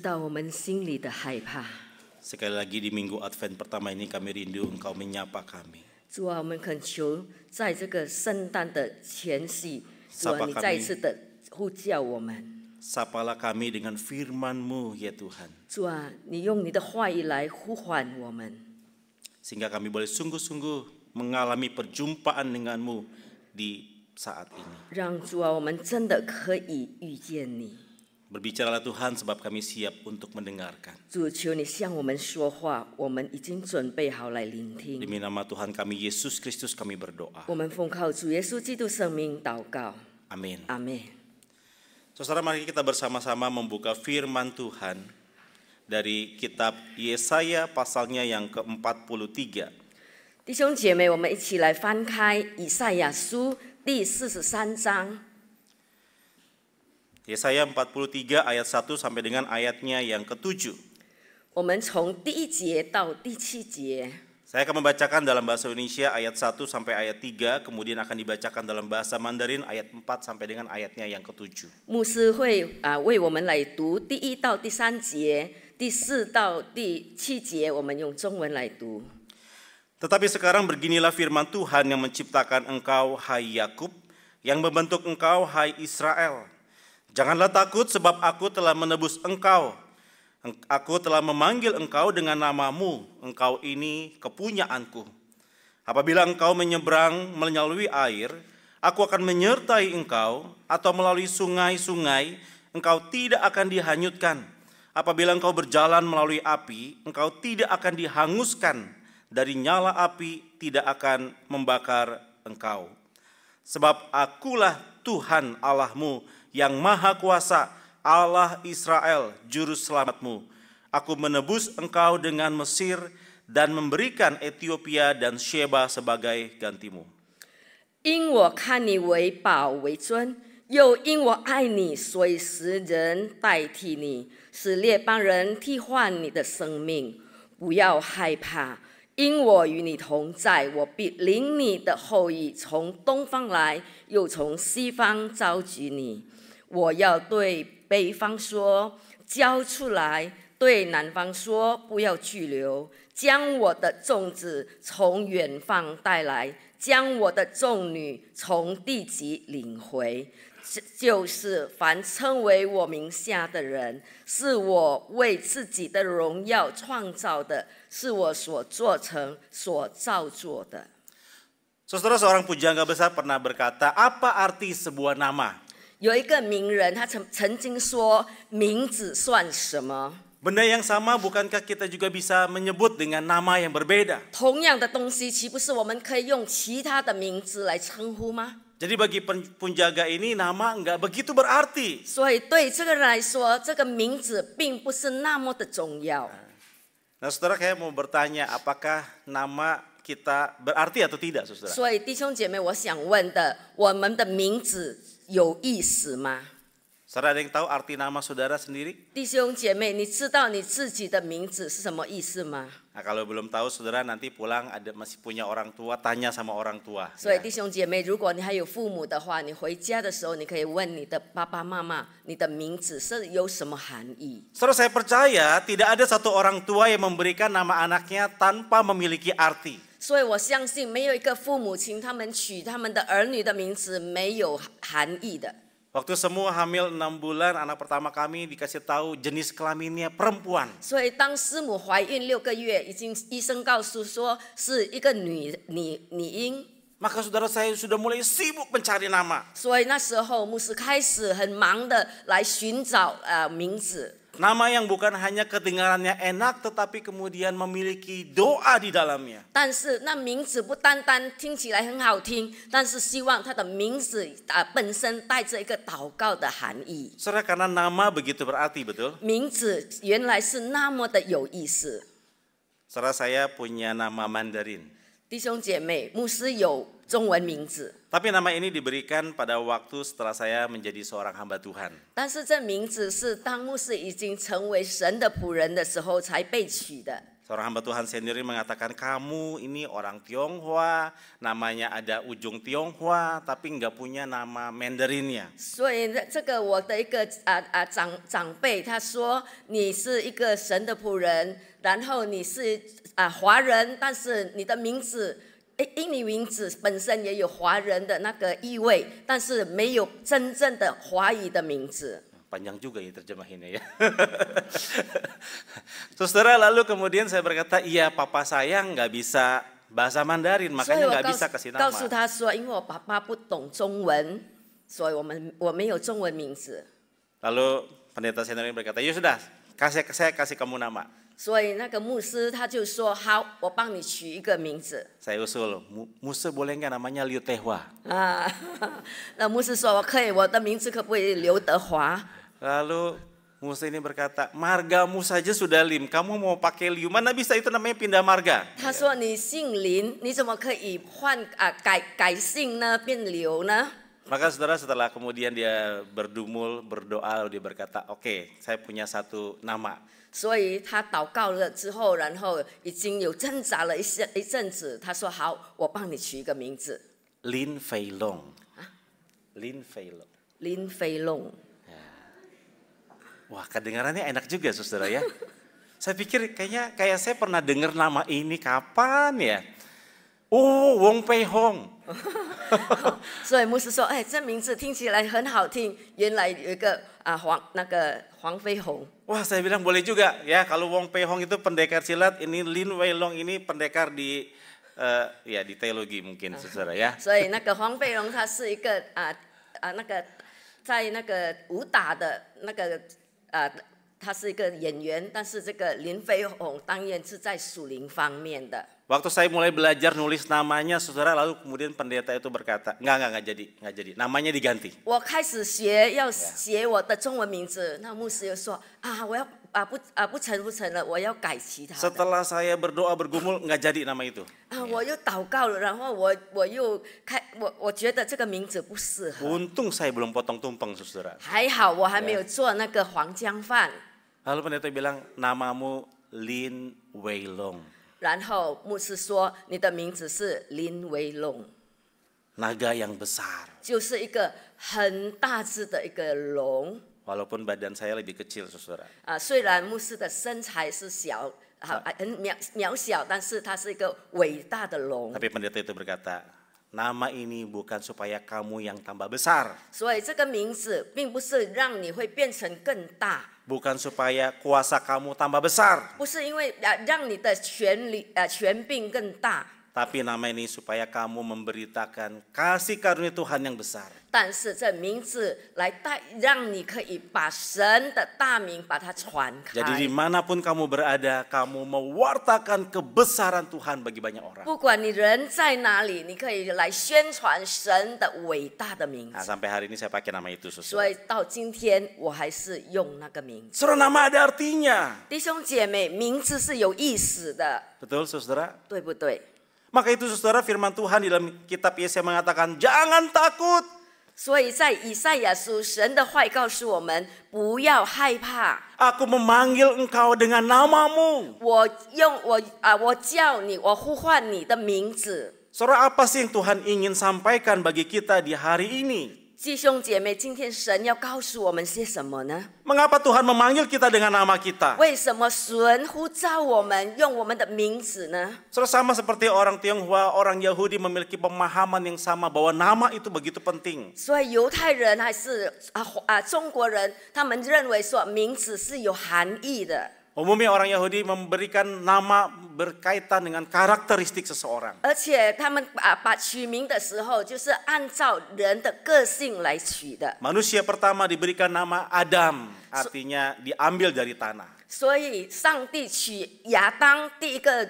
道我们心里的害怕。 Sekali lagi di minggu Advent pertama ini kami rindu Engkau menyapa kami. 主啊，我们恳求在这个圣诞的前夕，主啊， Sapa 你 kami 再一次的呼叫我们。 Sapalah kami dengan firman-Mu ya Tuhan. 主啊，你用你的话语来呼唤我们， Sehingga kami boleh sungguh-sungguh mengalami perjumpaan dengan-Mu di saat ini. 让主啊，我们真的可以遇见你。 Berbicaralah Tuhan sebab kami siap untuk mendengarkan. 主，求你向我们说话，我们已经准备好来聆听。 Demi nama Tuhan kami Yesus Kristus kami berdoa. 我们奉靠主耶稣基督圣名祷告， Amin. 阿门。 Saudara, mari kita bersama-sama membuka firman Tuhan dari kitab Yesaya pasalnya yang ke-43. 弟兄姐妹，我们一起来翻开以赛亚书第43章。 Yesaya 43 ayat 1 sampai dengan ayatnya yang ke-7. 我们从第1节到第7节。 Saya akan membacakan dalam bahasa Indonesia ayat 1 sampai ayat 3, kemudian akan dibacakan dalam bahasa Mandarin ayat 4 sampai dengan ayatnya yang ke-7. 牧师会为我们来读第1到第3节，第4到第7节，我们用中文来读。 Tetapi sekarang beginilah firman Tuhan yang menciptakan engkau, hai Yakub, yang membentuk engkau, hai Israel. Janganlah takut sebab aku telah menebus engkau. Aku telah memanggil engkau dengan namamu, engkau ini kepunyaanku. Apabila engkau menyeberang melalui air, aku akan menyertai engkau, atau melalui sungai-sungai, engkau tidak akan dihanyutkan. Apabila engkau berjalan melalui api, engkau tidak akan dihanguskan. Dari nyala api tidak akan membakar engkau. Sebab akulah Tuhan Allahmu yang maha kuasa, Allah Israel, juru selamatmu. Aku menebus engkau dengan Mesir dan memberikan Ethiopia dan Sheba sebagai gantimu. 因我看你为宝为尊，又因我爱你，所以使人代替你，使列邦人替换你的生命。不要害怕，因我与你同在，我必领你的后裔从东方来，又从西方召集你。我要对北方说，交出来；对南方说，不要拘留。将我的众子从远方带来，将我的众女从地极领回。就是凡称为我名下的人，是我为自己的荣耀创造的，是我所做成、所造作的。 Saudara, seorang pujangga besar pernah berkata, apa arti sebuah nama? 有一个名人，他曾经说：“名字算什么？ Benda yang sama bukankah kita juga bisa menyebut dengan nama yang berbeda? 同样的东西，岂不是我们可以用其他的名字来称呼吗？ Jadi bagi penjaga ini nama enggak begitu berarti. 所以对这个人来说，这个名字并不是那么的重要。 Nah, saudara, saya mau bertanya, apakah nama kita berarti atau tidak, saudara? 所以弟兄姐妹，我想问的，我们的名字有意思吗？ Saudara, ada yang tahu arti nama saudara sendiri? 弟兄姐妹，你知道你自己的名字是什么意思吗？ Nah, kalau belum tahu, saudara nanti pulang masih punya orang tua, tanya sama orang tua. 所以 Ya. 弟兄姐妹，如果你还有父母的话，你回家的时候，你可以问你的爸爸妈妈，你的名字是有什么含义？ Saudara, saya percaya tidak ada satu orang tua yang memberikan nama anaknya tanpa memiliki arti. 所以我相信，没有一个父母亲他们取他们的儿女的名字没有含义的。 Waktu semua hamil 6 bulan, anak pertama kami dikasih tahu jenis kelaminnya perempuan. 所以当师母怀孕6个月，已经医生告诉说是一个女婴。 Maka saudara, saya sudah mulai sibuk mencari nama. 所以那时候牧师开始很忙的来寻找名字。 Nama yang bukan hanya kedengarannya enak, tetapi kemudian memiliki doa di dalamnya. 但是那名字不单单听起来很好听，但是希望他的名字本身带着一个祷告的含义。 Saudara, karena nama begitu berarti, betul? 名字原来是那么的有意思。 Saudara, saya punya nama Mandarin. 弟兄姐妹，牧师有中文名字， Tapi nama ini diberikan pada waktu setelah saya menjadi seorang hamba Tuhan. 但是这名字是当牧师已经成为神的仆人的时候才被取的。Seorang hamba Tuhan senior ini mengatakan, kamu ini orang Tionghoa, namanya ada ujung Tionghoa, tapi nggak punya nama Mandarinnya. 所以这个我的一个长辈他说，你是一个神的仆人，然后你是华人，但是你的名字。因你名字本身也有华人的那个意味，但是没有真正的华语的名字。 Panjang juga ya terjemahinnya ya. Saudara, lalu kemudian saya berkata, iya papa saya nggak bisa bahasa Mandarin, makanya nggak bisa kasih nama. 告诉他说，因为我爸爸不懂中文，所以我没有中文名字。 Lalu pendeta senior ini berkata, ya sudah, saya kasih kamu nama. 所以那个牧师他就说好，我帮你取一个名字。 Saya usul, Musa boleh nggak namanya Liu Tehwa? 那牧师说我可以，我的名字可不可以刘德华？ Lalu Musa ini berkata, margamu saja sudah Lim, kamu mau pakai Liu, mana bisa itu namanya pindah marga? 他说你姓林，你怎么可以改姓呢，变刘呢？ Maka saudara setelah kemudian dia berdumul, berdoa, dia berkata, oke, saya punya satu nama. 所以他祷告了之后，然后已经有挣扎了一阵子，他说好，我帮你取一个名字。 Lin Fei Long. Lin Fei Long. 林飞龙。 Wah, kedengarannya enak juga saudara ya. Saya pikir kayak saya pernah dengar nama ini kapan ya? Oh, Wong Pei Hong. 所以牧师说，这名字听起来很好听。原来有一个黄飞鸿。 Wah, saya bilang boleh juga ya. Kalau Wong Pei Hong itu pendekar silat, ini Lin Wei Long ini pendekar di di teologi mungkin saudara ya. 所以那个黄飞鸿他是一个在那个武打的他是一个演员，但是这个林飞鸿当然是在属灵方面的。 Waktu saya mulai belajar nulis namanya, saudara, lalu kemudian pendeta itu berkata, nggak jadi, namanya diganti. 我开始要写我的中文名字，那牧师又说我要不成了，我要改其他的。 Setelah saya berdoa bergumul, nggak jadi nama itu. 我又祷告了，然后我又我觉得这个名字不适合。 Untung saya belum potong tumpeng, saudara. 还好我还没有做那个黄姜饭。 Lalu pendeta bilang, namamu Lin Wei Long. 然后牧师说，你的名字是林维龙， Naga yang besar. 就是一个很大只的一个龙。 Walaupun badan saya lebih kecil, saudara. 虽然牧师的身材是小，很渺小，但是他是一个伟大的龙。 Tapi pendeta itu berkata, nama ini bukan supaya kamu yang tambah besar. 所以这个名字并不是让你会变成更大。 Bukan supaya kuasa kamu tambah besar. 不是因为让你的权柄更大。 Tapi nama ini supaya kamu memberitakan kasih karunia Tuhan yang besar. 但是这名字让你可以把神的大名把它传开。 Jadi dimanapun kamu berada, kamu mewartakan kebesaran Tuhan bagi banyak orang. 不管你人在哪里，你可以来宣传神的伟大的名 Nah, 字。 sampai hari ini saya pakai nama itu, 所 saudara. 以到今天我还是用那个名字。 Saudara, nama ada artinya. 弟兄姐妹，名字是有意思的， Betul, saudara? 对不对？ Maka itu, saudara, firman Tuhan di dalam kitab Yesaya mengatakan, jangan takut. 所以在以赛亚书，神的话告诉我们不要害怕。 Aku memanggil engkau dengan namamu. 我叫你，我呼唤你的名字。 Saudara, apa sih yang Tuhan ingin sampaikan bagi kita di hari ini? 弟兄姐妹，今天神要告诉我们些什么呢？ Mengapa Tuhan memanggil kita dengan nama kita? 为什么神呼召我们用我们的名字呢？ Saudara, sama seperti orang Tionghoa, orang Yahudi memiliki pemahaman yang sama bahwa nama itu begitu penting. 所以犹太人还是中国人，他们认为说名字是有含义的。 Umumnya orang Yahudi memberikan nama berkaitan dengan karakteristik seseorang. 而且他们把取名的时候，就是按照人的个性来取的。 Manusia pertama diberikan nama Adam, artinya diambil dari tanah. 所以上帝取亚当第一个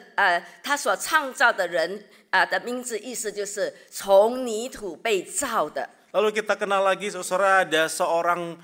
他所创造的人的名字，意思就是从泥土被造的。 Lalu kita kenal lagi, saudara, ada seorang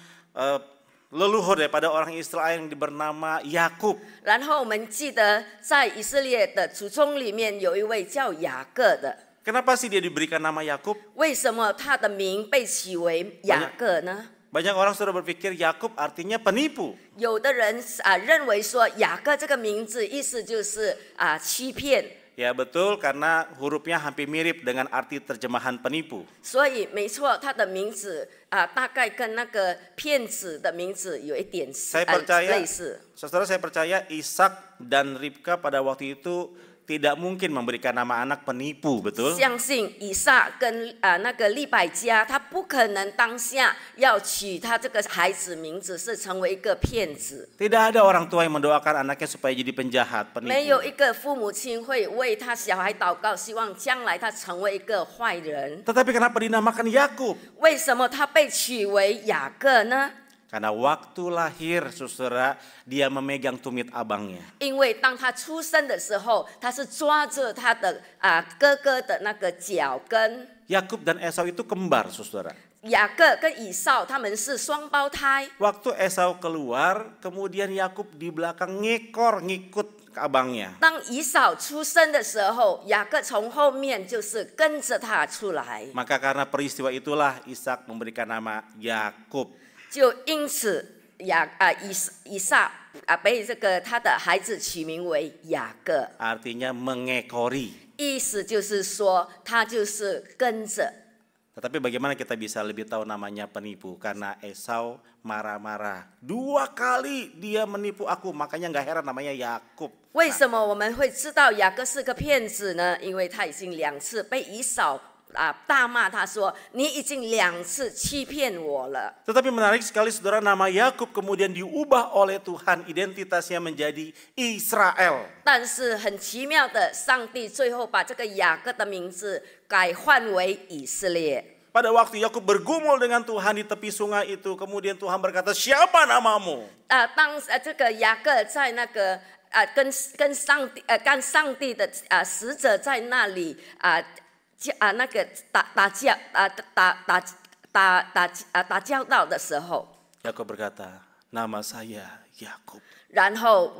leluhur daripada orang Israel yang bernama Yakub. 然后我们记得在以色列的祖宗里面有一位叫雅各的。 Kenapa sih dia diberikan nama Yakub? 为什么他的名被起为雅各呢？ Banyak orang sudah berpikir Yakub artinya penipu. 有的人认为说雅各这个名字意思就是欺骗， Ya betul, karena hurufnya hampir mirip dengan arti terjemahan penipu. 所以没错，他的名字大概跟那个骗子的名字有一点Saya percaya, 类似。 saudara, saya percaya Ishak dan Ribka pada waktu itu tidak mungkin memberikan nama anak penipu, betul? 相信以撒跟那个利百加，他不可能当下要取他这个孩子名字是成为一个骗子。 Tidak ada orang tua yang mendoakan anaknya supaya jadi penjahat, 没有 penipu. 一个父母亲会为他小孩祷告，希望将来他成为一个坏人。 Tetapi kenapa dinamakan Yakub? 为什么他被取为雅各呢？ Karena waktu lahir, saudara, dia memegang tumit abangnya. 因为当他出生的时候，他是抓着他的哥哥的那个脚跟。 Yakub dan Esau itu kembar, saudara. 雅各跟以扫他们是双胞胎。 Waktu Esau keluar, kemudian Yakub di belakang ngikut ke abangnya. 当以扫出生的时候，雅各从后面就是跟着他出来， Maka karena peristiwa itulah Ishak memberikan nama Yakub. 就因此以撒被这个他的孩子取名为雅各， Artinya mengekori. 意思就是说他就是跟着。 Tetapi bagaimana kita bisa lebih tahu namanya penipu? Karena Esau marah-marah. 2 kali dia menipu aku, makanya nggak heran namanya Yakub. 为什么我们会知道雅各是个骗子呢？因为他已经2次被以扫大骂他说：“你已经2次欺骗我了。” Tetapi menarik sekali, saudara, nama Yakub kemudian diubah oleh Tuhan, identitasnya menjadi Israel. 但是很奇妙的，上帝最后把这个雅各的名字改换为以色列。 Pada waktu Yakub bergumul dengan Tuhan di tepi sungai itu, kemudian Tuhan berkata, "Siapa namamu?" 当这个雅各在那个跟上帝的使者在那里那个打交道的时候， Yakub berkata, "Nama saya Yakub." 然后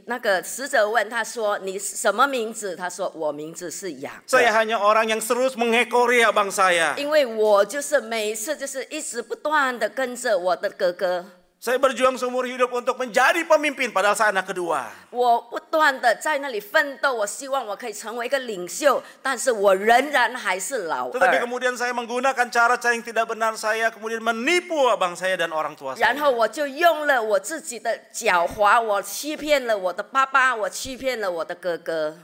那个使者问他说：“你什么名字？”他说：“我名字是雅各。” Saya hanya orang yang terus mengekori abang saya. 因为我就是每一次就是一直不断的跟着我的哥哥。 Saya berjuang seumur hidup untuk menjadi pemimpin, padahal saya anak kedua. 我不断的在那里奋斗，我希望我可以成为一个领袖，但是我仍然还是老 Tetapi 二。 kemudian saya menggunakan cara-cara yang tidak benar, saya kemudian menipu abang saya dan orang tua 然后 saya. 我就用了我自己的狡猾，我欺骗了我的爸爸，我欺骗了我的哥哥，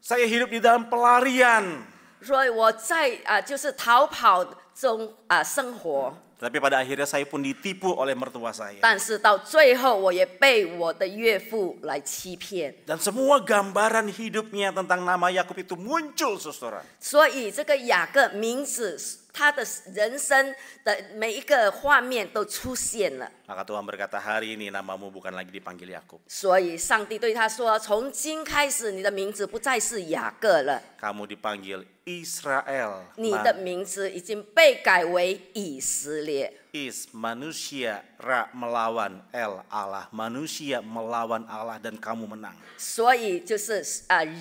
Saya hidup di dalam pelarian. 所以我在就是逃跑中生活。 Tapi pada akhirnya saya pun ditipu oleh mertua saya. 但是到最后，我也被我的岳父来欺骗。 Dan semua gambaran hidupnya tentang nama Yakub itu muncul, saudara. 所以这个雅各名字，他的人生的每一个画面都出现了。 Maka Tuhan berkata, "Hari ini namamu bukan lagi dipanggil Yakub. 所以上帝对他说：“从今开始，你的名字不再是雅各了， Kamu dipanggil Israel." 你的名字已经被改为以色列。 Is manusia ra melawan El Allah. Manusia melawan Allah dan kamu menang. 所以就是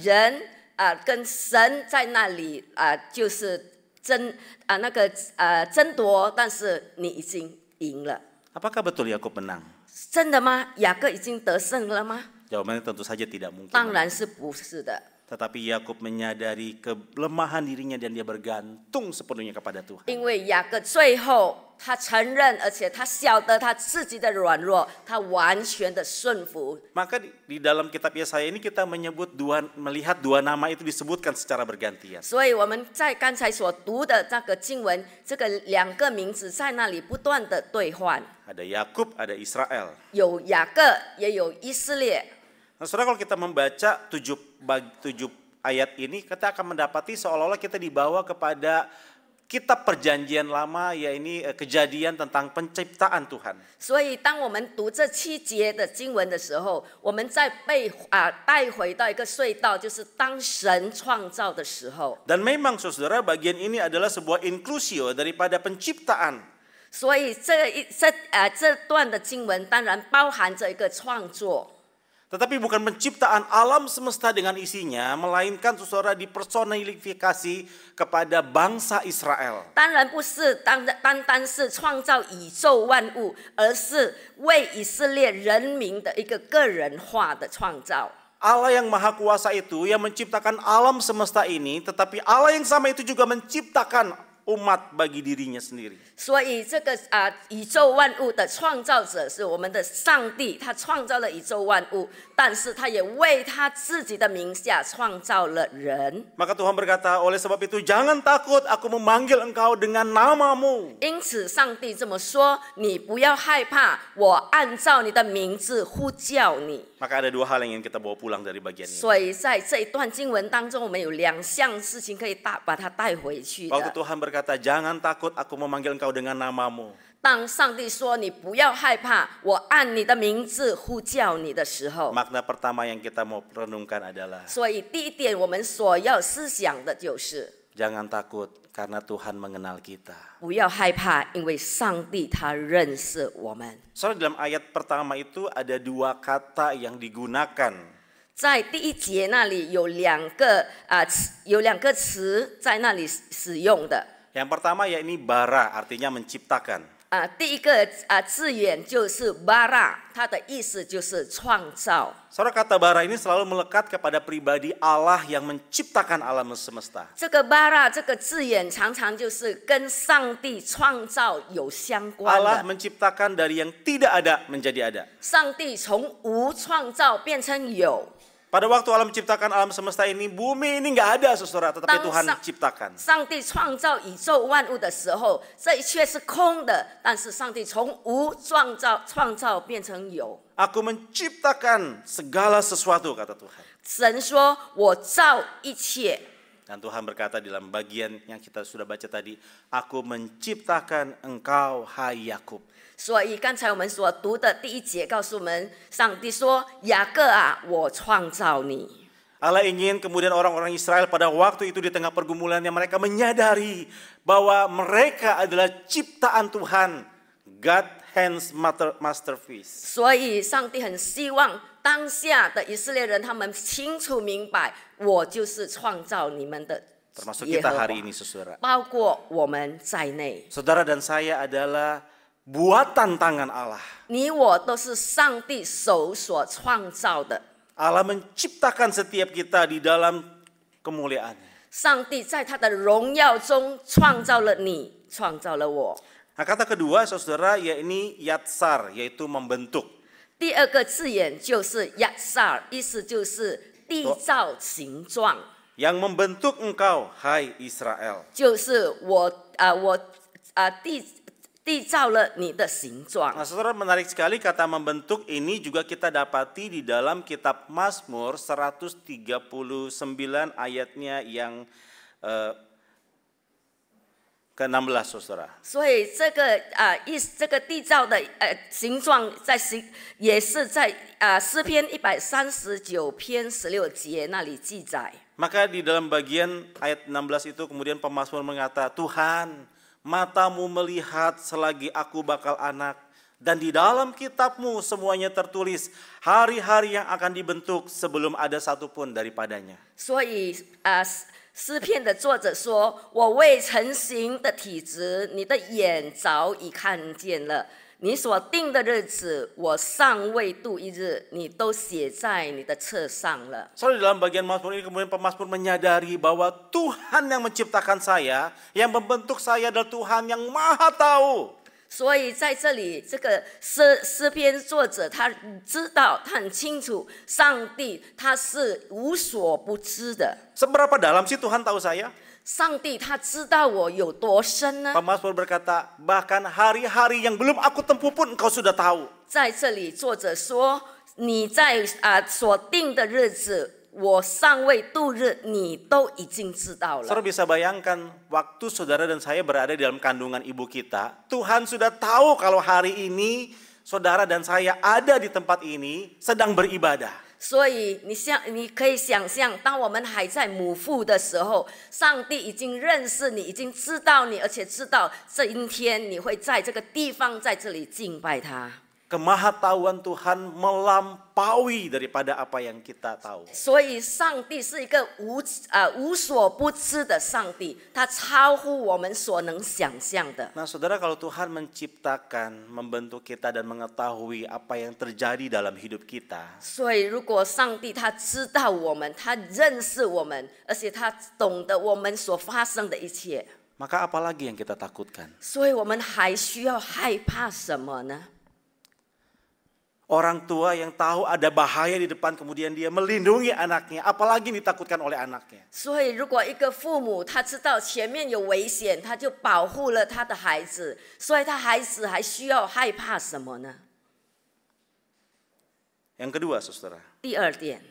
人跟神在那里就是争夺，但是你已经赢了。 Apakah betul Yakub menang? 真的吗？雅各已经得胜了吗？ Jawabannya tentu saja tidak mungkin. 当然是不是的。 Tetapi Yakub menyadari kelemahan dirinya dan dia bergantung sepenuhnya kepada Tuhan. 因为雅各最后他承认，而且他晓得他自己的软弱，他完全的顺服。 Maka di dalam kitab Yesaya ini kita melihat dua nama itu disebutkan secara bergantian. 所以我们在刚才所读的这个经文，这个2个名字在那里不断的兑换， Ada Yakub, ada Israel. 有雅各，也有以色列。 Nah, saudara, kalau kita membaca 7 ayat ini, kita akan mendapati seolah-olah kita dibawa kepada kitab perjanjian lama, yaitu kejadian tentang penciptaan Tuhan. 所以当我们读这7节的经文的时候，我们在被带回到一个隧道，就是当神创造的时候。 Dan memang saudara, bagian ini adalah sebuah inklusio daripada penciptaan. 所以这段的经文当然包含着一个创作。Tetapi bukan penciptaan alam semesta dengan isinya, melainkan saudara dipersonifikasi kepada bangsa Israel. 当然不是单单是创造宇宙万物，而是为以色列人民的一个个人化的创造。 Allah yang maha kuasa itu yang menciptakan alam semesta ini, tetapi Allah yang sama itu juga menciptakan umat bagi dirinya sendiri. 所以这个宇宙万物的创造者是我们的上帝，他创造了宇宙万物，但是他也为他自己的名下创造了人。 Maka Tuhan berkata, oleh sebab itu jangan takut, aku memanggil engkau dengan namamu. 因此，上帝这么说：“你不要害怕，我按照你的名字呼叫你。” Maka ada dua hal yang ingin kita bawa pulang dari bagian ini. 所以在这一段经文当中，我们有两项事情可以把它带回去 Waktu 的。 Tuhan berkata, jangan takut, aku memanggil engkau dengan namamu. 当上帝说“你不要害怕，我按你的名字呼叫你”的时候， Makna pertama yang kita mau renungkan adalah 所以第一点我们所要思想的就是 jangan takut karena Tuhan mengenal kita. 不要害怕，因为上帝他认识我们。 Soalnya dalam ayat pertama itu ada dua kata yang digunakan. 在第一节那里有两个词在那里使用的。 Yang pertama yakni bara, artinya menciptakan. 第一个字眼就是 bara， 它的意思就是创造。 Saudara, kata bara ini selalu melekat kepada pribadi Allah yang menciptakan alam semesta. 这个 bara 这个字眼常常就是跟上帝创造有相关 Allah 的。 menciptakan dari yang tidak ada menjadi ada. 上帝从无创造变成有。 Pada waktu Allah menciptakan alam semesta ini, bumi ini nggak ada, saudara, tetapi Tuhan ciptakan. 上帝创造宇宙万物的时候，这一切是空的，但是上帝从无创造变成有。 Aku menciptakan segala sesuatu, kata Tuhan. 神说：“我造一切。” Dan Tuhan berkata dalam bagian yang kita sudah baca tadi, Aku menciptakan engkau, hai Yakub. 所以刚才我们所读的第一节告诉我们，上帝说：“雅各啊，我创造你。” Allah ingin kemudian orang-orang Israel pada waktu itu di tengah pergumulannya mereka menyadari bahwa mereka adalah ciptaan Tuhan, God hands masterpiece. 所以上帝很希望当下的以色列人他们清楚明白，我就是创造你们的 Termasuk 耶 kita 和华， hari ini, saudara. 包括我们在内。 Saudara dan saya adalah buatan tangan Allah. 你我都是上帝手所创造的。 Allah menciptakan setiap kita di dalam kemuliaannya. 上帝在他的荣耀中创造了你，创造了我。 Nah, kata kedua, saudara, yakni yatsar, yaitu membentuk. 第二个字眼就是 yatsar， 意思就是缔造形状。 Yang membentuk engkau, hai Israel. 就是我缔造了你的形状。 Nah, saudara, menarik sekali kata membentuk ini juga kita dapati di dalam kitab Mazmur 139 ayatnya yang ke-16, saudara. 所以这个这个缔造的形状也是在诗篇139篇16节那里记载。 Maka di dalam bagian ayat 16 itu kemudian pemazmur mengata, Tuhan, matamu melihat selagi aku bakal anak, dan di dalam kitabmu semuanya tertulis hari-hari yang akan dibentuk sebelum ada satupun daripadanya. 所以诗篇的作者说：“我未成形的体质，你的眼早已看见了。你所定的日子，我尚未度一日，你都写在你的册上了。” Soalnya dalam bagian Mazmur ini kemudian pemazmur menyadari bahwa Tuhan yang menciptakan saya, yang membentuk saya adalah Tuhan yang maha tahu. 所以在这里，这个诗篇作者他知道，他很清楚，上帝他是无所不知的。 Seberapa dalam sih Tuhan tahu saya? 上帝他知道我有多深呢？ Pemazmur berkata, bahkan hari-hari yang belum aku tempuh pun engkau sudah tahu. 在这里，作者说：“你在所定的日子，我尚未度日，你都已经知道了。” Saudara bisa bayangkan waktu saudara dan saya berada di dalam kandungan ibu kita, Tuhan sudah tahu kalau hari ini saudara dan saya ada di tempat ini sedang beribadah. 所以你可以想象，当我们还在母腹的时候，上帝已经认识你，已经知道你，而且知道这一天你会在这个地方，在这里敬拜他。kemahatauan Tuhan melampaui daripada apa yang kita tahu. 所以上帝是一个无所不知的上帝，他超乎我们所能想象的。 Nah saudara, kalau Tuhan menciptakan, membentuk kita dan mengetahui apa yang terjadi dalam hidup kita, 所以如果上帝他知道我们，他认识我们，而且他懂得我们所发生的一切， maka apa lagi yang kita takutkan? 所以我们还需要害怕什么呢？ Orang tua yang tahu ada bahaya di depan kemudian dia melindungi anaknya, apalagi ditakutkan oleh anaknya. 所以如果一个父母他知道前面有危险，他就保护了他的孩子，所以他孩子还需要害怕什么呢？ Yang kedua, saudara, 第二点，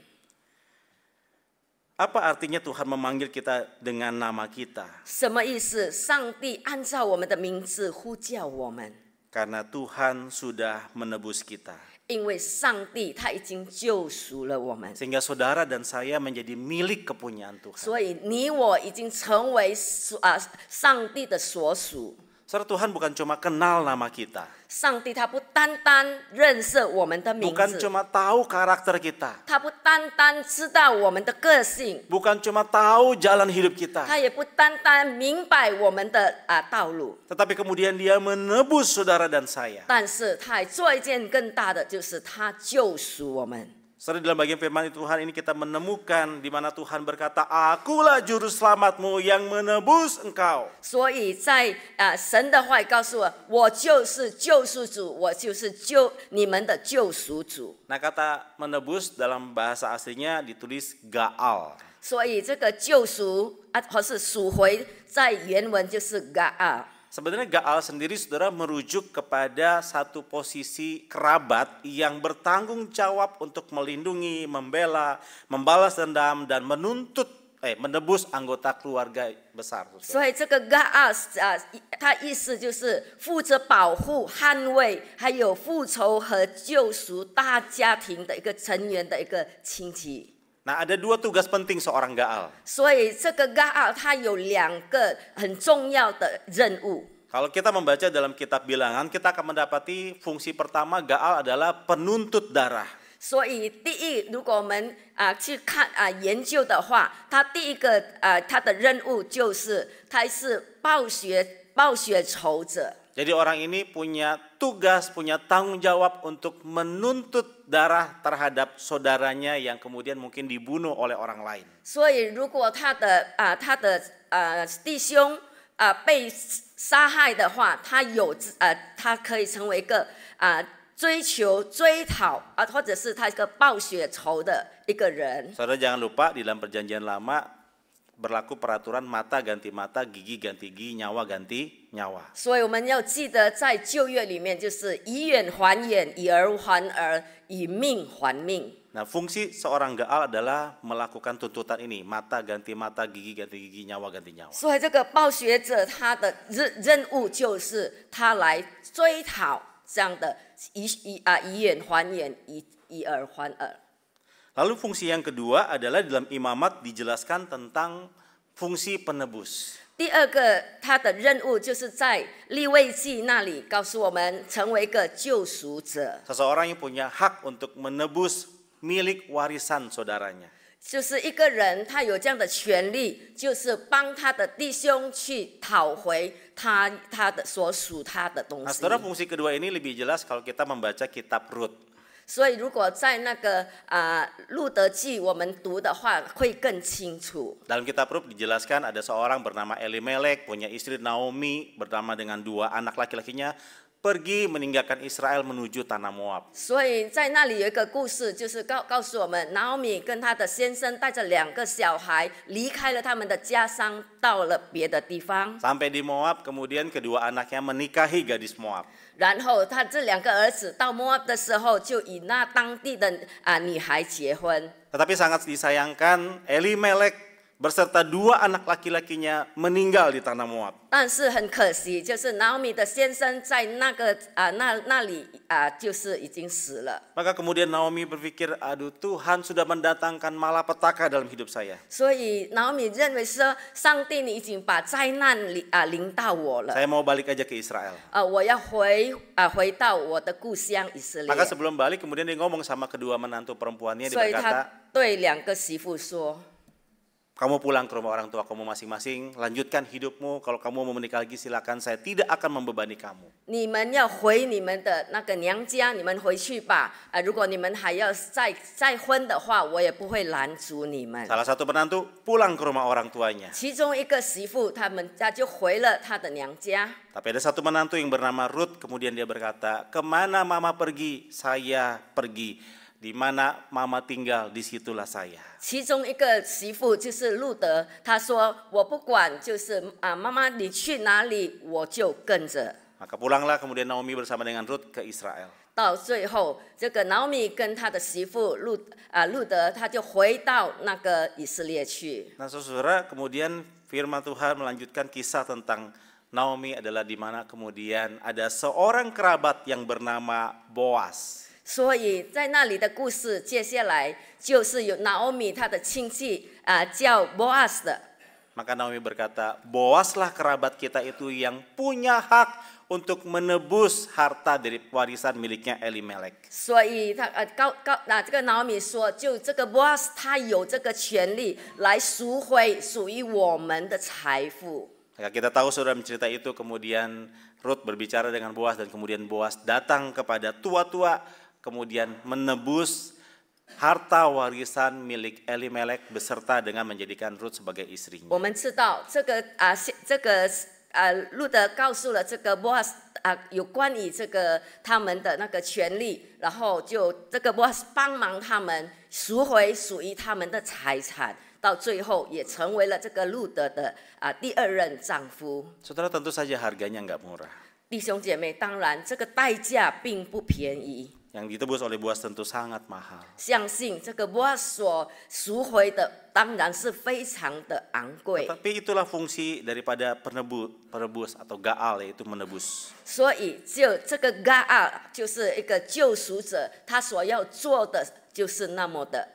apa artinya Tuhan memanggil kita dengan nama kita? 什么意思？上帝按照我们的名字呼叫我们， Karena Tuhan sudah menebus kita. 因为上帝他已经救赎了我们， Sehingga saudara dan saya menjadi milik kepunyaan Tuhan. 所以你我已经成为上帝的所属。 Saudara, Tuhan bukan cuma kenal nama kita, 上帝他不单单认识我们的名 bukan 字， cuma tahu karakter kita, 他不单单知道我们的个性， bukan cuma tahu jalan hidup kita, 他也不单单明白我们的道路， tetapi kemudian Dia menebus saudara dan saya. 但是他还做一件更大的，就是他救赎我们。 Saudara, dalam bagian firman Tuhan ini kita menemukan di mana Tuhan berkata, Akulah juru selamatmu yang menebus engkau. 所以在神的话语告诉我，我就是救赎主，我就是你们的救赎主。 Nah, kata menebus dalam bahasa aslinya ditulis gaal. 所以这个救赎或是赎回，在原文就是 gaal。 Sebenarnya gaal sendiri saudara merujuk kepada satu posisi kerabat yang bertanggung jawab untuk melindungi, membela, membalas dendam dan menebus anggota keluarga besar. 所以这个 gaal 它意思就是负责保护、捍卫，还有复仇和救赎大家庭的一个成员的一个亲戚。 Nah, ada dua tugas penting seorang gaal. 所以这个 gaal 它有两个很重要的任务。 Kalau kita membaca dalam kitab Bilangan, kita akan mendapati fungsi pertama gaal adalah penuntut darah. 所以第一，如果我们去看研究的话，它第一个它的任务就是它是报血仇者。 Jadi orang ini punya tugas, punya tanggung jawab untuk menuntut darah terhadap saudaranya yang kemudian mungkin dibunuh oleh orang lain. 所以如果他的弟兄被杀害的话，他可以成为一个追讨或者是他一个报血仇的一个人。 Saudara jangan lupa di dalam perjanjian lama berlaku peraturan mata ganti mata, gigi ganti gigi, nyawa ganti nyawa. 所以我们要记得，在旧约里面就是以眼还眼，以耳还耳，以命还命。 Nah, fungsi seorang gaal adalah melakukan tuntutan ini, mata ganti mata, gigi ganti gigi, nyawa ganti nyawa. 所以这个报血者他的任务就是他来追讨这样的以眼还眼，以耳还耳。 Lalu fungsi yang kedua adalah dalam imamat dijelaskan tentang fungsi penebus. 第二个，他的任务就是在利未记那里告诉我们，成为一个救赎者， Seseorang yang punya hak untuk menebus milik warisan saudaranya. 就是一个人他有这样的权利，就是帮他的弟兄去讨回他的所属他的东 Nah, 西。 saudara, fungsi kedua ini lebih jelas kalau kita membaca kitab Rut. 所以如果在那个路德记我们读的话，会更清楚。 Dalam kitab Rut dijelaskan ada seorang bernama Elimelek, punya istri Naomi, bernama dengan 2 anak laki-lakinya, pergi meninggalkan Israel menuju tanah Moab. 所以在那里有一个故事，就是告诉我们，拿俄米跟她的先生带着2个小孩离开了他们的家乡，到了别的地方。 Sampai di Moab, kemudian kedua anaknya menikahi gadis Moab. 然后他这2个儿子到摩押的时候，就与那当地的女孩结婚。 Tetapi sangat disayangkan, Elimelek beserta 2 anak laki-lakinya meninggal di tanah Moab. 但是很可惜，就是拿俄米的先生在那里就是已经死了。 Maka kemudian Naomi berpikir, aduh Tuhan sudah mendatangkan malapetaka dalam hidup saya. 所以拿俄米认为说，上帝你已经把灾难临到我了。 Saya mau balik aja ke Israel. 我要回到我的故乡以色列。 Maka sebelum balik kemudian dia ngomong sama kedua menantu perempuannya, dia 所以 berkata, 他对2个媳妇说。 kamu pulang ke rumah orang tua kamu masing-masing, lanjutkan hidupmu. Kalau kamu mau menikah lagi silakan, saya tidak akan membebani kamu. 你们要回你们的那个娘家，你们回去吧。如果你们还要再婚的话，我也不会拦阻你们。 Salah satu menantu pulang ke rumah orang tuanya. 其中一个媳妇，他就回了他的娘家。 Tapi ada satu menantu yang bernama Ruth, kemudian dia berkata, kemana mama pergi, saya pergi. Di mana mama tinggal, disitulah saya. 其中一个媳妇就是路德，她说：“我不管，就是妈妈你去哪里，我就跟着。” Maka pulanglah kemudian Naomi bersama dengan Ruth ke Israel. 到最后，这个拿俄米跟他的媳妇路德，他就回到那个以色列去。 Nah saudara, kemudian firman Tuhan melanjutkan kisah tentang Naomi adalah di mana kemudian ada seorang kerabat yang bernama Boas. 所以在那里的故事，接下来就是有拿俄米他的亲戚叫 Boas 的。 Maka Naomi berkata, Boaslah kerabat kita itu yang punya hak untuk menebus harta dari warisan miliknya Elimelek. 所以这个拿俄米说，就这个 Boas 他有这个权利来赎回属于我们的财富。 Maka kita tahu saudara mencerita itu, kemudian Ruth berbicara dengan Boas dan kemudian Boas datang kepada tua-tua, kemudian menebus harta warisan milik Elimelek beserta dengan menjadikan Ruth sebagai istrinya. 我们知道这个路德告诉了这个 Boas 有关于这个他们的那个权利，然后就这个 Boas 帮忙他们赎回属于他们的财产，到最后也成为了这个路德的第2任丈夫。 Saudara, tentu saja harganya nggak murah. 弟兄姐妹，当然这个代价并不便宜。 Yang ditebus oleh Boas tentu sangat mahal. 相信这个 Boas 所赎回的当然是非常的昂贵。 Tapi itulah fungsi daripada penebus atau gaal, yaitu menebus. 所以就这个 God 就是一个救赎者，他所要做的就是那么的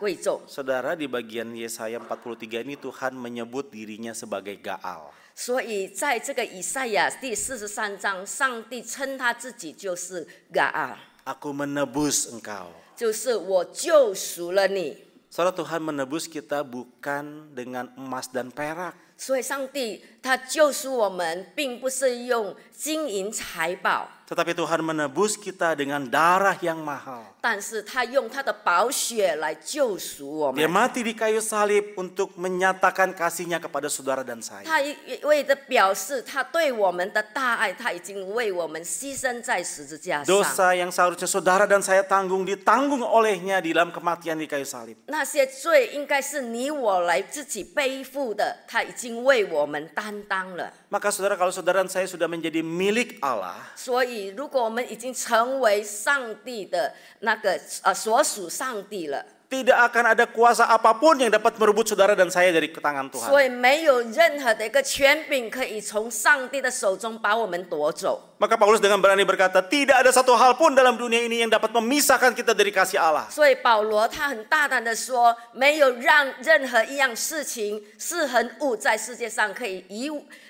贵重。 Saudara, di bagian Yesaya 43 ini Tuhan menyebut dirinya sebagai gaal. 所以在这个以赛亚第43章，上帝称他自己就是 God， Aku menebus engkau. 就是我救赎了你。 Saudara, Tuhan menebus kita bukan dengan emas dan perak. 所以上帝他救赎我们，并不是用金银财宝， Tetapi Tuhan menebus kita dengan darah yang mahal. 但是他用他的宝血来救赎我 Dia 们。 mati di kayu salib untuk menyatakan kasihnya kepada saudara dan saya. 他为的表示他对我们的大爱，他已经为我们牺牲在十字架上。 Dosa yang seharusnya saudara dan saya tanggung, ditanggung olehnya di dalam kematian di kayu salib. 那些罪应该是你我来自己背负的，他已经为我们担当了。 Maka saudara, kalau saudara dan saya sudah menjadi milik Allah, 所以，如果我们已经成为上帝的那个所属上帝了， tidak akan ada kuasa apapun yang dapat merebut saudara dan saya dari tangan Tuhan. 所以没有任何的一个权柄可以从上帝的手中把我们夺走。 Maka Paulus dengan berani berkata, tidak ada satu hal pun dalam dunia ini yang dapat memisahkan kita dari kasih Allah. 所以保罗他很大胆的说，没有让任何一样事情是很物在世界上可以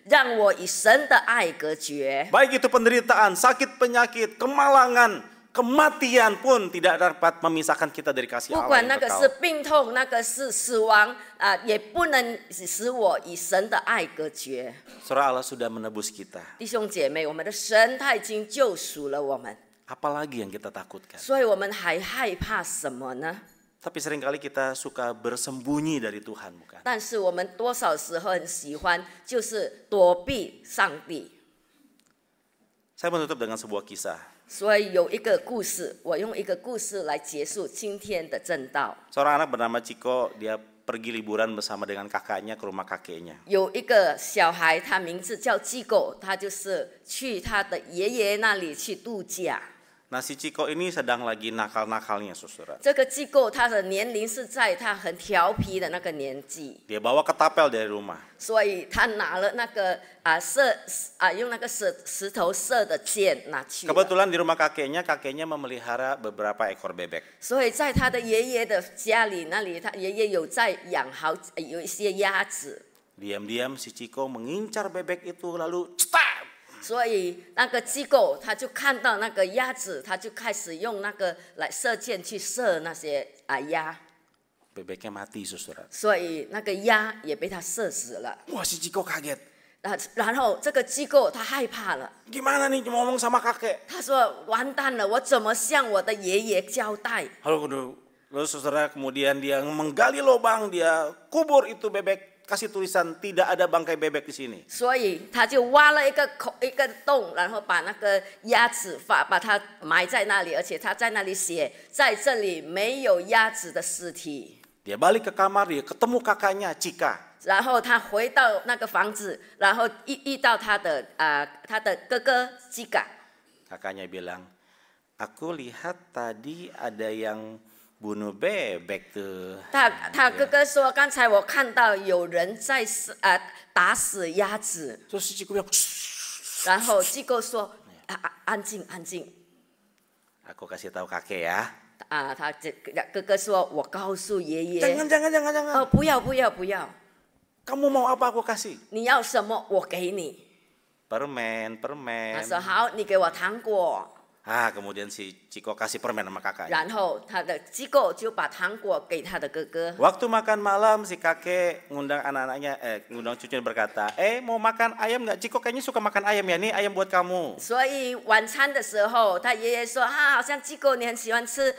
让我与神的爱隔绝。 Baik itu penderitaan, sakit penyakit, kemalangan, kematian pun tidak dapat memisahkan kita dari kasih 不 Allah 管 yang 那个 kekal. 是病痛，那个是死亡也不能使我与神的爱隔绝。 Saudara, Allah sudah menebus kita. 弟兄姐妹，我们的神他已经救赎了我们， Apalagi yang kita takutkan. 所以我们还害怕什么呢？ Tapi seringkali kita suka bersembunyi dari Tuhan, bukan? 但是我们多少时候很喜欢就是躲避上帝。 Saya menutup dengan sebuah kisah. 所以有一个故事，我用一个故事来结束今天的正道。 Seorang anak bernama Ciko, dia pergi liburan bersama dengan kakaknya ke rumah kakeknya. 有一个小孩，他名字叫基狗，他就是去他的爷爷那里去度假。Nah, si Ciko ini sedang lagi nakal-nakalnya, saudara. 这个机构他的年龄是在他很调皮的那个年纪， Dia bawa ketapel dari rumah. 所以他拿了那个用那个石头射的箭拿去了。 Kebetulan di rumah kakeknya memelihara beberapa ekor bebek. 所以在他的爷爷的家里，那里他爷爷有在养有一些鸭子， Diam-diam si Ciko mengincar bebek itu lalu cetak. 所以那个机构他就看到那个鸭子，他就开始用那个来射箭去射那些鸭， Bebeknya mati, saudara. 所以那个鸭也被他射死了。 Wah, si Ciko kaget. 然后这个机构他害怕了， Gimana nih ngomong sama kakek? 他说完蛋了，我怎么向我的爷爷交代？ Lalu saudara kemudian dia menggali lubang, dia kubur itu bebek, kasih tulisan tidak ada bangkai bebek di sini. 所以他就挖了一个洞，然后把那个鸭子把它埋在那里，而且他在那里写，在这里没有鸭子的尸体。 Dia balik ke kamar, dia ketemu kakaknya Cika. 然后他回到那个房子，然后遇到他的哥哥基嘎。 Kakaknya bilang, aku lihat tadi ada yang bunuh bebek tuh. 他哥哥说，刚才我看到有人在打死鸭子。 Terus si Ciko bilang, 然后机构说，安静安静。 aku kasih tahu kakek ya. 他哥哥说，我告诉爷爷。 Jangan. 不要不要不要。 Kamu mau apa aku kasih? 你要什么我给你。 Permen. 他说好，你给我糖果。 Kemudian si Ciko kasih permen sama kakaknya. 然后他的机构就把糖果给他的哥哥。 Waktu makan malam si kakek ngundang anak-anaknya, ngundang cucunya berkata, mau makan ayam nggak? Ciko kayaknya suka makan ayam ya, nih ayam buat kamu. 所以晚餐的时候，他爷爷说好像机构你很喜欢吃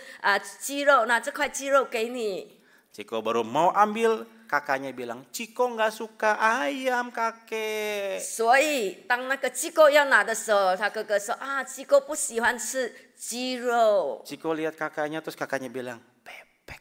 鸡肉，那这块鸡肉给你。 Ciko baru mau ambil, kakaknya bilang, Ciko nggak suka ayam kakek. 所以当那个机构要拿的时候，他哥哥说机构不喜欢吃鸡肉。 Ciko lihat kakaknya, terus kakaknya bilang, bebek.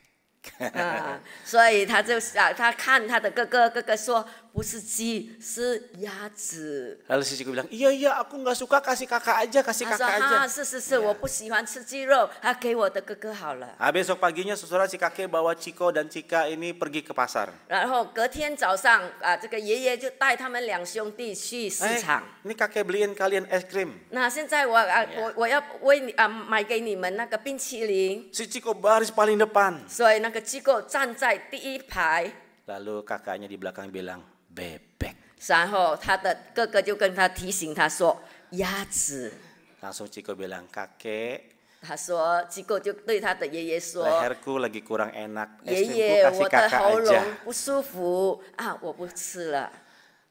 所以他就他看他的哥哥，哥哥说不是鸡，是鸭子。 Lalu si Ciko bilang, iya aku nggak suka, kasih kakak aja, kasih 他说 kakak aja. 是，我不喜欢吃鸡肉，给我的哥哥好了。 Besok paginya saudara si kakek bawa Ciko dan Cika ini pergi ke pasar. 然后隔天早上这个爷爷就带他们两兄弟去市场。 Ini kakek beliin kalian es krim. 那现在我要为你买给你们那个冰淇淋。 Si Ciko baris paling depan. 所以那个机构站在第一排。 Lalu kakaknya di belakang bilang, bebek. 然后他的哥哥就跟他提醒他说鸭子。 Langsung Ciko bilang, kakek, 他说机构就对他的爷爷说 leherku lagi kurang enak, 爷 es krimku 爷 kasih 我的 kakak 喉 aja. 咙不舒服我不吃了。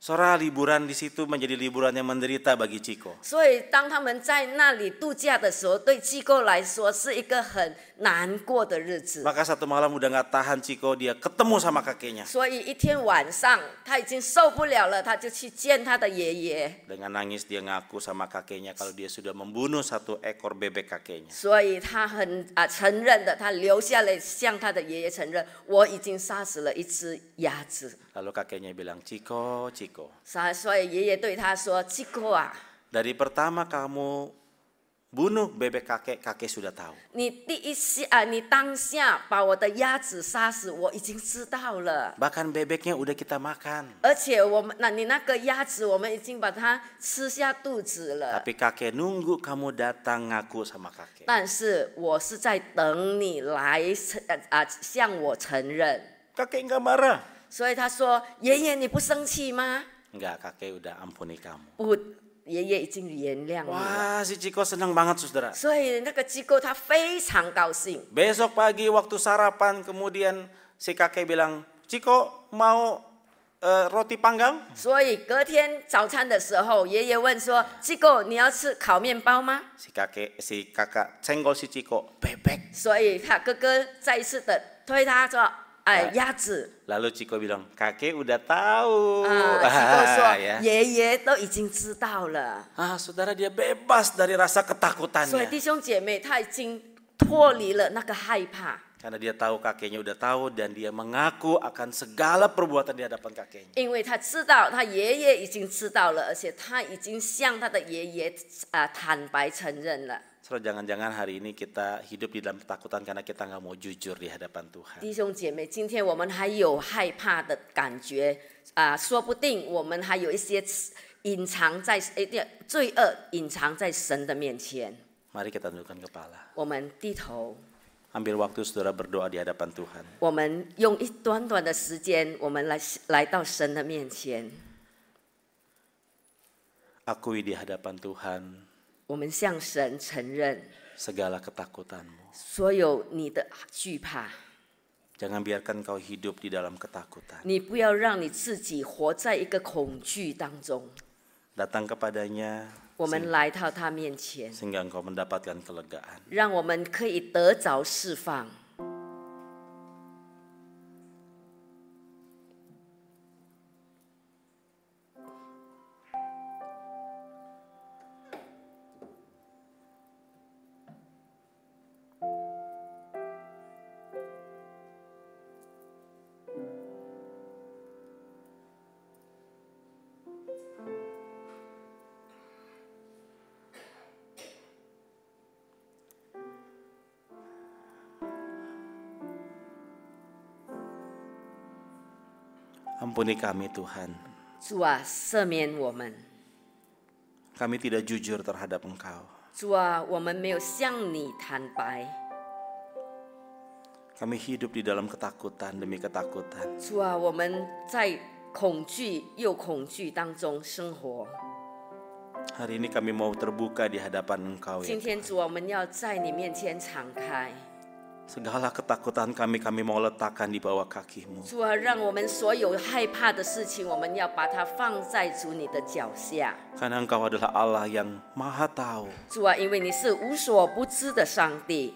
Saudara, liburan di situ menjadi liburan yang menderita bagi Ciko. 所以当他们在那里度假的时候，对机构来说是一个很难过的日子。 Maka satu malam udah nggak tahan Ciko, dia ketemu sama kakeknya. 所以一天晚上他已经受不了了，他就去见他的爷爷。 Dengan nangis dia ngaku sama kakeknya kalau dia sudah membunuh satu ekor bebek kakeknya. 所以他很承认的，他留下来向他的爷爷承认，我已经杀死了一只鸭子。 Lalu kakeknya bilang, Ciko. 所以爷爷对他说：“机构啊， Dari pertama kamu bunuh bebek kakek sudah tahu. 你你当下把我的鸭子杀死，我已经知道了。 Bahkan bebeknya udah kita makan. 而且你那个鸭子，我们已经把它吃下肚子了。 Tapi kakek nunggu kamu datang ngaku sama kakek. 但是我是在等你来向我承认。 Kakek nggak marah. 所以他说：爷爷，你不生气吗？ Enggak, kakek udah ampuni kamu. 不，爷爷已经原谅你了。 Wah, si Ciko senang banget, saudara. 所以那个机构他非常高兴。 Besok pagi waktu sarapan kemudian si kakek bilang, Ciko mau roti panggang? 所以隔天早餐的时候，爷爷问说：“机构，你要吃烤面包吗 Si kakak senggol si Ciko, bebek.？” 所以他哥哥再一次的推他说：“鸭子。” Lalu Ciko bilang, kakek udah tahu. 机构说：“ ya. 爷爷都已经知道了。” Saudara, dia bebas dari rasa 所以 ketakutannya. 弟兄姐妹，他已经脱离了那个害怕， Karena dia tahu kakeknya udah tahu dan dia mengaku akan segala perbuatan di hadapan kakeknya. 因为他知道他爷爷已经知道了，而且他已经向他的爷爷坦白承认了。Saudara, jangan-jangan hari ini kita hidup di dalam ketakutan karena kita nggak mau jujur di hadapan Tuhan. 弟兄姐妹，今天我们还有害怕的感觉说不定我们还有一些隐藏在罪恶隐藏在神的面前。 Mari kita tundukkan kepala. 我们低头， Ambil waktu saudara berdoa di hadapan Tuhan. 我们用短短的时间，我们来到神的面前。 Akui di hadapan Tuhan 我们向神承认 segala ketakutanmu. 所有你的惧怕， Jangan biarkan kau hidup di dalam ketakutan. 你不要让你自己活在一个恐惧当中。 Datang kepadanya 我们来到他面前， sehingga engkau mendapatkan kelegaan. 让我们可以得着释放。 Ampuni kami Tuhan. 主啊，赦免我们。 Kami tidak jujur terhadap Engkau. 主啊，我们没有向你坦白。 Kami hidup di dalam ketakutan demi ketakutan. 主啊，我们在恐惧又恐惧当中生活。 Hari ini kami mau terbuka di hadapan Engkau 今 ya. 天主啊，我们要在你面前敞开。 Segala ketakutan kami mau letakkan di bawah kaki-Mu. 主啊，让我们所有害怕的事情，我们要把它放在主你的脚下。 Karena Engkau adalah Allah yang Maha Tahu. 主啊，因为你是无所不知的上帝，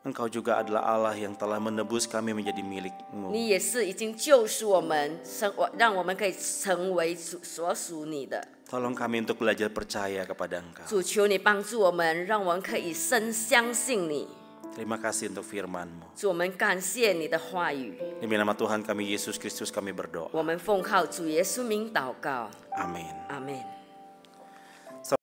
Engkau juga adalah Allah yang telah menebus kami menjadi milik-Mu. 你也是已经救赎我们，让我们可以成为所属你的。 Tolong kami untuk belajar percaya kepada Engkau. 主，求你帮助我们，让我们可以深相信你。 Terima kasih untuk firman-Mu. 主，我们感谢你的话语。 Demi nama Tuhan kami Yesus Kristus kami berdoa. 我们奉靠主耶稣名祷告， Amin. 阿门。